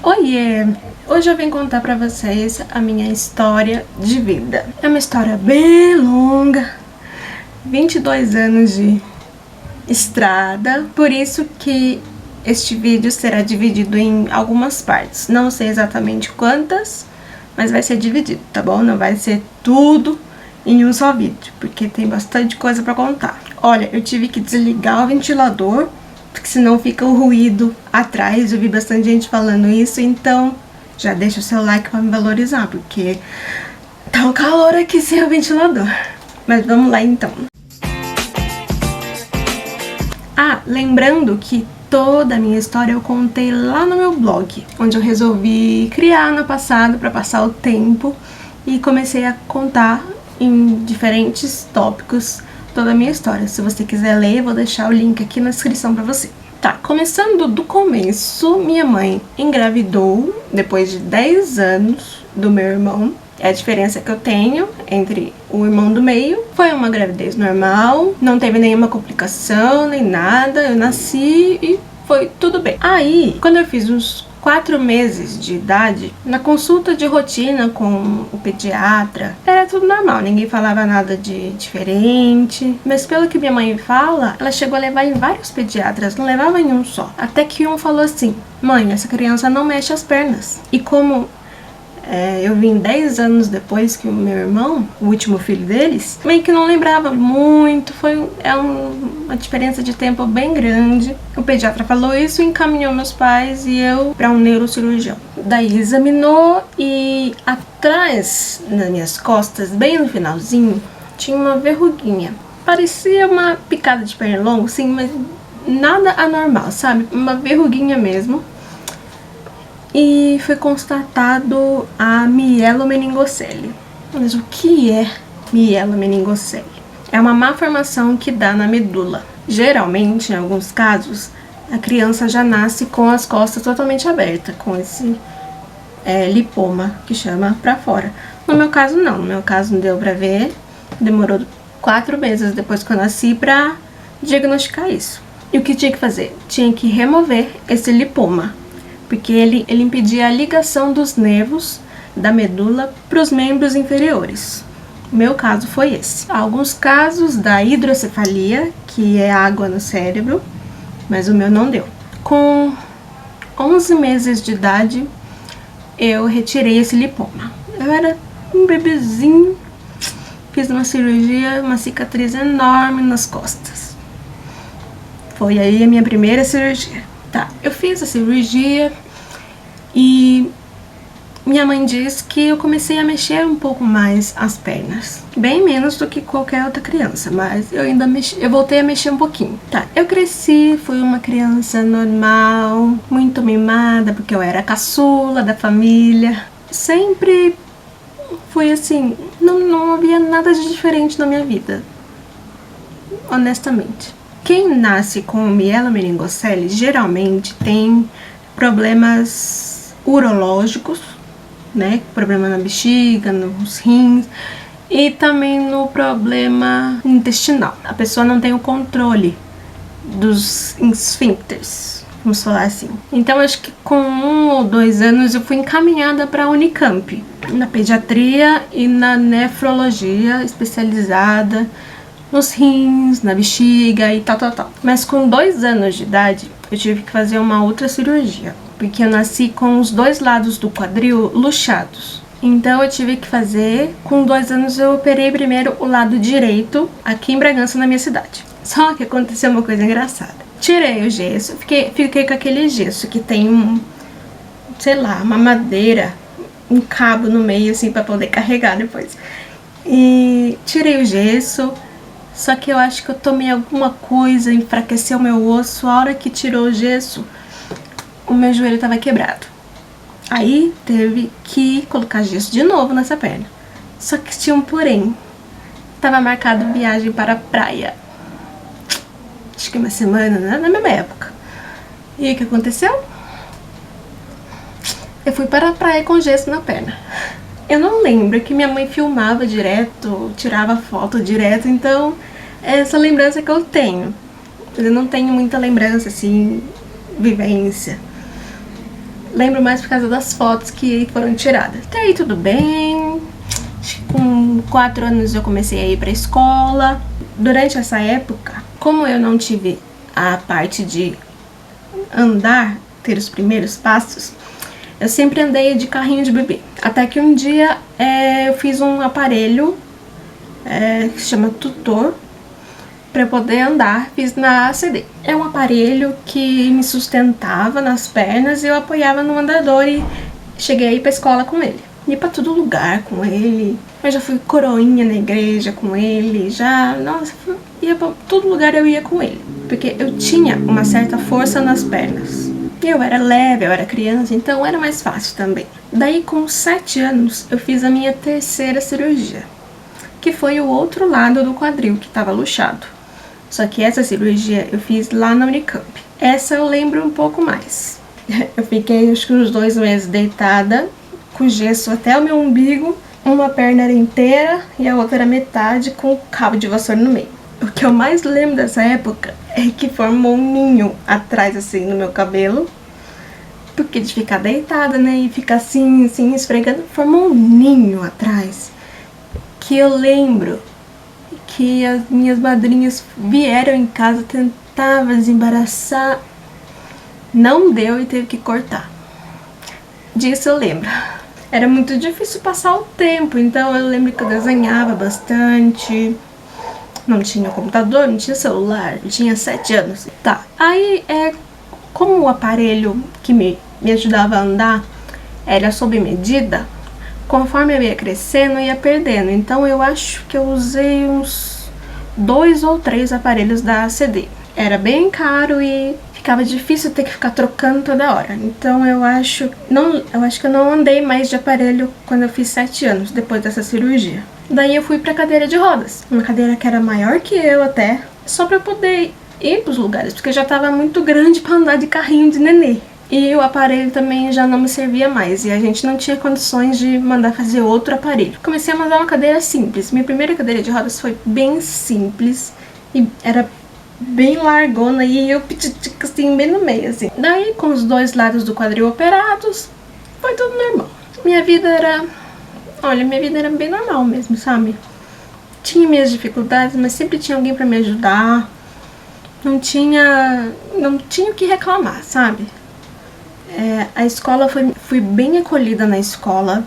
Oiê! Hoje eu vim contar pra vocês a minha história de vida. É uma história bem longa, 22 anos de estrada, por isso que este vídeo será dividido em algumas partes. Não sei exatamente quantas, mas vai ser dividido, tá bom? Não vai ser tudo em um só vídeo, porque tem bastante coisa pra contar. Olha, eu tive que desligar o ventilador, porque senão fica o ruído atrás. Eu vi bastante gente falando isso, então já deixa o seu like pra me valorizar, porque tá um calor aqui sem o ventilador. Mas vamos lá então. Ah, lembrando que toda a minha história eu contei lá no meu blog, onde eu resolvi criar ano passado para passar o tempo e comecei a contar em diferentes tópicos toda a minha história. Se você quiser ler, eu vou deixar o link aqui na descrição para você. Tá, começando do começo, minha mãe engravidou depois de 10 anos do meu irmão. É a diferença que eu tenho entre o irmão do meio. Foi uma gravidez normal, não teve nenhuma complicação, nem nada. Eu nasci e foi tudo bem. Aí, quando eu fiz uns 4 meses de idade, na consulta de rotina com o pediatra, era tudo normal, ninguém falava nada de diferente. Mas pelo que minha mãe fala, ela chegou a levar em vários pediatras, não levava em um só. Até que um falou assim: mãe, essa criança não mexe as pernas. E como eu vim 10 anos depois que o meu irmão, o último filho deles, meio que não lembrava muito, uma diferença de tempo bem grande. O pediatra falou isso, encaminhou meus pais e eu para um neurocirurgião. Daí examinou e atrás das minhas costas, bem no finalzinho, tinha uma verruguinha. Parecia uma picada de pernilongo, sim, mas nada anormal, sabe? Uma verruguinha mesmo. E foi constatado a mielomeningocele. Mas o que é mielomeningocele? É uma malformação que dá na medula. Geralmente, em alguns casos, a criança já nasce com as costas totalmente abertas, com esse lipoma que chama pra fora. No meu caso, não. No meu caso, não deu pra ver. Demorou 4 meses depois que eu nasci pra diagnosticar isso. E o que tinha que fazer? Tinha que remover esse lipoma, porque ele impedia a ligação dos nervos da medula para os membros inferiores. O meu caso foi esse. Há alguns casos da hidrocefalia, que é água no cérebro, mas o meu não deu. Com 11 meses de idade, eu retirei esse lipoma. Eu era um bebezinho, fiz uma cirurgia, uma cicatriz enorme nas costas. Foi aí a minha primeira cirurgia. Tá, eu fiz a cirurgia e minha mãe diz que eu comecei a mexer um pouco mais as pernas. Bem menos do que qualquer outra criança, mas eu voltei a mexer um pouquinho. Tá, eu cresci, fui uma criança normal, muito mimada, porque eu era a caçula da família. Sempre fui assim, não havia nada de diferente na minha vida, honestamente. Quem nasce com mielomeningocele geralmente tem problemas urológicos, né? Problema na bexiga, nos rins e também no problema intestinal. A pessoa não tem o controle dos esfíncteres, vamos falar assim. Então acho que com 1 ou 2 anos eu fui encaminhada para a Unicamp, na pediatria e na nefrologia especializada nos rins, na bexiga e tal. Mas com 2 anos de idade, eu tive que fazer uma outra cirurgia, porque eu nasci com os 2 lados do quadril luxados. Então eu tive que fazer, com 2 anos eu operei primeiro o lado direito, aqui em Bragança, na minha cidade. Só que aconteceu uma coisa engraçada. Tirei o gesso, fiquei com aquele gesso que tem uma madeira, um cabo no meio assim pra poder carregar depois. E tirei o gesso. Só que eu acho que eu tomei alguma coisa, enfraqueceu meu osso. A hora que tirou o gesso, o meu joelho estava quebrado. Aí teve que colocar gesso de novo nessa perna. Só que tinha um porém. Tava marcado viagem para a praia. Acho que uma semana, né? Na mesma época. E o que aconteceu? Eu fui para a praia com gesso na perna. Eu não lembro, que minha mãe filmava direto, tirava foto direto, então é essa lembrança que eu tenho. Eu não tenho muita lembrança, assim, vivência. lembro mais por causa das fotos que foram tiradas. Até aí tudo bem. Com 4 anos eu comecei a ir pra escola. Durante essa época, como eu não tive a parte de andar, ter os primeiros passos, eu sempre andei de carrinho de bebê. Até que um dia eu fiz um aparelho que se chama tutor para eu poder andar. Fiz na ACD. É um aparelho que me sustentava nas pernas e eu apoiava no andador e cheguei a ir pra escola com ele. Ia pra todo lugar com ele. Eu já fui coroinha na igreja com ele. Ia pra todo lugar eu ia com ele. Porque eu tinha uma certa força nas pernas. Eu era leve, eu era criança, então era mais fácil também. Daí com 7 anos eu fiz a minha terceira cirurgia, que foi o outro lado do quadril que estava luxado. Só que essa cirurgia eu fiz lá na Unicamp. Essa eu lembro um pouco mais. Eu fiquei acho que uns 2 meses deitada, com gesso até o meu umbigo. Uma perna era inteira e a outra era metade, com o cabo de vassoura no meio. O que eu mais lembro dessa época é que formou um ninho atrás, assim, no meu cabelo. Porque de ficar deitada, né, e ficar assim, esfregando, formou um ninho atrás. Que eu lembro que as minhas madrinhas vieram em casa, tentavam desembaraçar. Não deu e teve que cortar. Disso eu lembro. Era muito difícil passar o tempo, então eu lembro que eu desenhava bastante. Não tinha computador, não tinha celular, eu tinha 7 anos. Tá, aí como o aparelho que me ajudava a andar era sob medida, conforme eu ia crescendo, eu ia perdendo. Então eu acho que eu usei uns 2 ou 3 aparelhos da ACD. Era bem caro e ficava difícil ter que ficar trocando toda hora. Então eu acho que eu não andei mais de aparelho quando eu fiz 7 anos, depois dessa cirurgia. Daí eu fui pra cadeira de rodas, uma cadeira que era maior que eu até, só pra eu poder ir pros lugares, porque já tava muito grande pra andar de carrinho de nenê. E o aparelho também já não me servia mais, e a gente não tinha condições de mandar fazer outro aparelho. Comecei a mandar uma cadeira simples. Minha primeira cadeira de rodas foi bem simples, e era bem largona, e eu pititica assim, bem no meio, assim. Daí, com os 2 lados do quadril operados, foi tudo normal. Minha vida era bem normal mesmo, sabe? Tinha minhas dificuldades, mas sempre tinha alguém pra me ajudar. Não tinha o que reclamar, sabe? A escola fui bem acolhida na escola.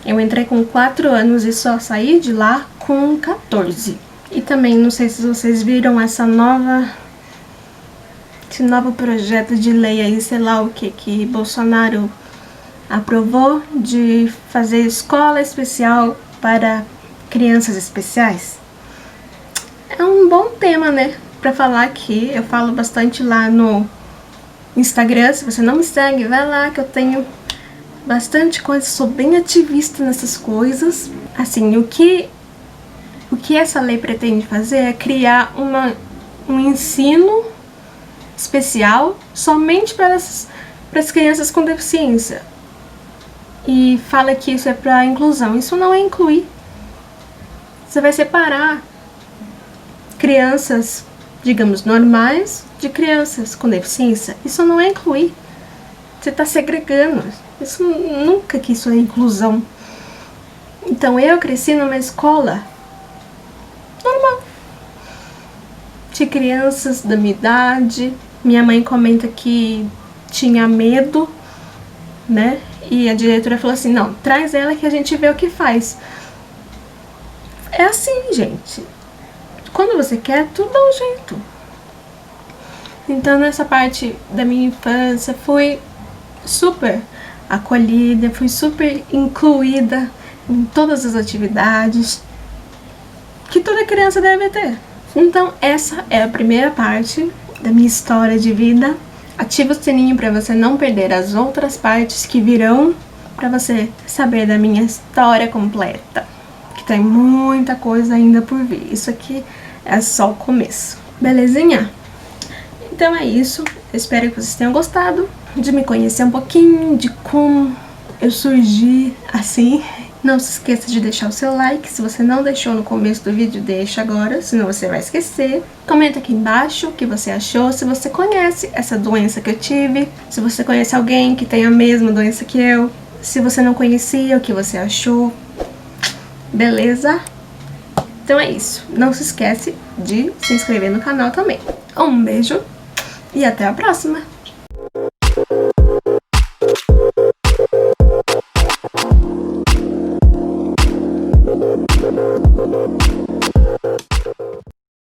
Eu entrei com 4 anos e só saí de lá com 14. E também, não sei se vocês viram esse novo projeto de lei aí, sei lá o que Bolsonaro aprovou, de fazer escola especial para crianças especiais. É um bom tema, né, pra falar aqui. Eu falo bastante lá no Instagram. Se você não me segue, vai lá que eu tenho bastante coisa. Sou bem ativista nessas coisas. Assim, o que essa lei pretende fazer é criar um ensino especial somente para as crianças com deficiência. E fala que isso é para inclusão. Isso não é incluir. Você vai separar crianças, digamos, normais de crianças com deficiência. Isso não é incluir. Você está segregando. Isso nunca que isso é inclusão. Então eu cresci numa escola normal, de crianças da minha idade. Minha mãe comenta que tinha medo, né? E a diretora falou assim, não, traz ela que a gente vê o que faz. É assim, gente. Quando você quer, tudo dá um jeito. Então, nessa parte da minha infância, fui super acolhida, fui super incluída em todas as atividades que toda criança deve ter. Então, essa é a primeira parte da minha história de vida. Ativa o sininho para você não perder as outras partes que virão, para você saber da minha história completa, que tem muita coisa ainda por vir. Isso aqui é só o começo. Belezinha? Então é isso. Eu espero que vocês tenham gostado de me conhecer um pouquinho, de como eu surgi assim Não se esqueça de deixar o seu like. Se você não deixou no começo do vídeo, deixa agora, senão você vai esquecer. Comenta aqui embaixo o que você achou, se você conhece essa doença que eu tive, se você conhece alguém que tem a mesma doença que eu, se você não conhecia, o que você achou. Beleza? Então é isso. Não se esquece de se inscrever no canal também. Um beijo e até a próxima!